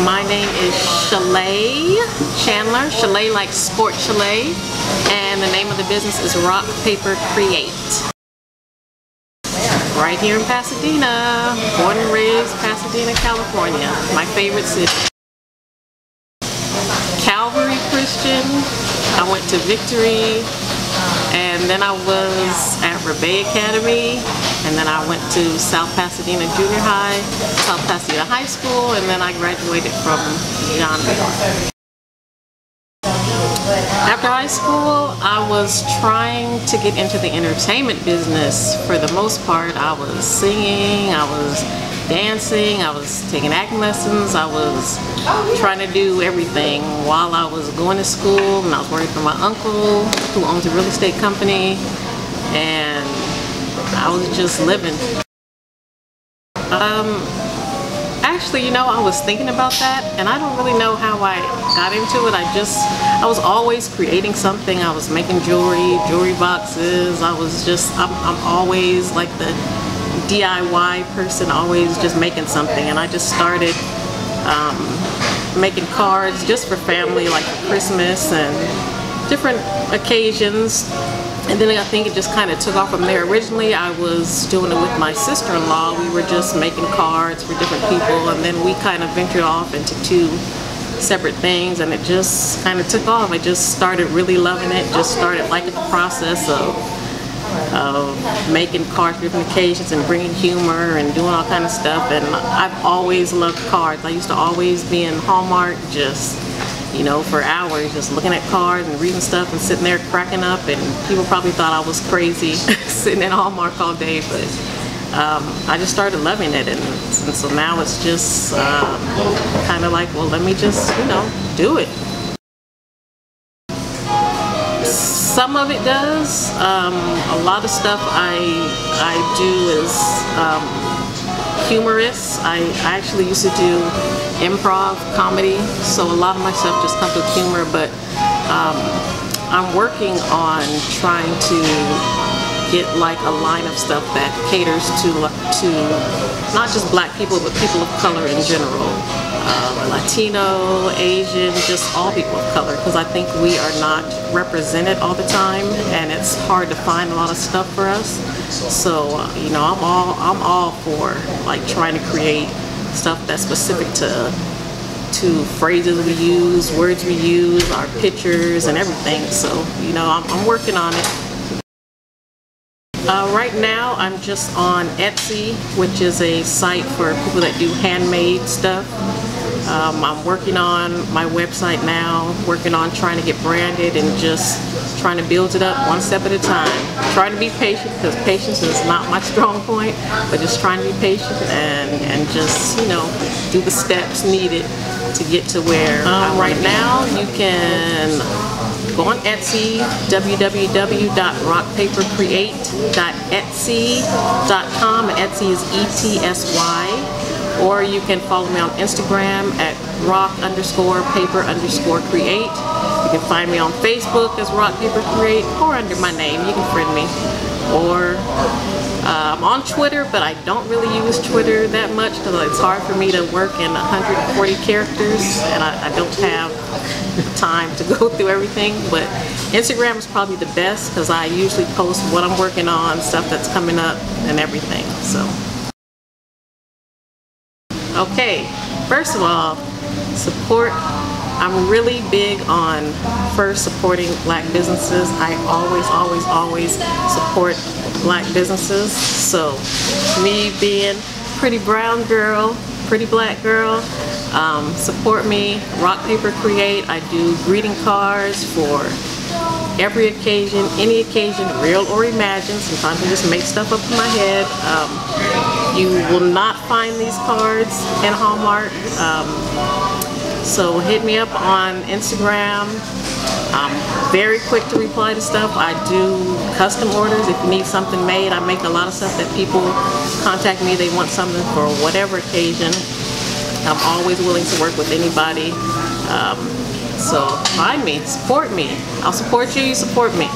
My name is Chalay Chandler. Chalay like sport chalet. And the name of the business is Rock Paper Create. Right here in Pasadena. Born and raised Pasadena, California. My favorite city. Calvary Christian. I went to Victory. And then I was at Rebay Academy, and then I went to South Pasadena Junior High, South Pasadena High School, and then I graduated from John. After high school, I was trying to get into the entertainment business. For the most part, I was singing, I was dancing, I was taking acting lessons, I was trying to do everything while I was going to school, and I was working for my uncle who owns a real estate company, and I was just living. Actually, you know, I was thinking about that, and I don't really know how I got into it. I was always creating something. I was making jewelry boxes. I'm always like the DIY person, always just making something, and I just started making cards just for family, like for Christmas and different occasions. And then I think it just kind of took off from there. Originally, I was doing it with my sister-in-law. We were just making cards for different people, and then we kind of ventured off into two separate things, and it just kind of took off. I just started really loving it, just started liking the process of making cards for different occasions and bringing humor and doing all kind of stuff. And I've always loved cards. I used to always be in Hallmark, just, you know, for hours, just looking at cards and reading stuff and sitting there cracking up, and people probably thought I was crazy sitting in Hallmark all day, but I just started loving it, and so now it's just kind of like, well, let me just, you know, do it. Some of it does. A lot of stuff I do is humorous. I actually used to do improv comedy, so a lot of my stuff just comes with humor, but I'm working on trying to get like a line of stuff that caters to not just black people, but people of color in general. Latino, Asian, just all people of color, because I think we are not represented all the time, and it's hard to find a lot of stuff for us. So you know, I'm all for like trying to create stuff that's specific to phrases we use, words we use, our pictures and everything. So you know, I'm working on it. Right now I'm just on Etsy, which is a site for people that do handmade stuff. I'm working on my website now, working on trying to get branded and just trying to build it up one step at a time. Trying to be patient, because patience is not my strong point, but just trying to be patient and just, you know, do the steps needed to get to where right now you can go on Etsy, www.rockpapercreate.etsy.com, and Etsy is ETSY. Or you can follow me on Instagram at rock_paper_create. You can find me on Facebook as Rock Paper Create, or under my name. You can friend me. Or I'm on Twitter, but I don't really use Twitter that much because it's hard for me to work in 140 characters, and I don't have time to go through everything. But Instagram is probably the best because I usually post what I'm working on, stuff that's coming up, and everything. So. Okay, first of all, support. I'm really big on first supporting black businesses. I always support black businesses. So me being pretty brown girl, pretty black girl, support me. Rock Paper Create. I do greeting cards for every occasion, any occasion, real or imagined. Sometimes I just make stuff up in my head. You will not find these cards in Hallmark. So hit me up on Instagram. I'm very quick to reply to stuff. I do custom orders. If you need something made, I make a lot of stuff that people contact me. They want something for whatever occasion. I'm always willing to work with anybody. So find me, support me. I'll support you, you support me.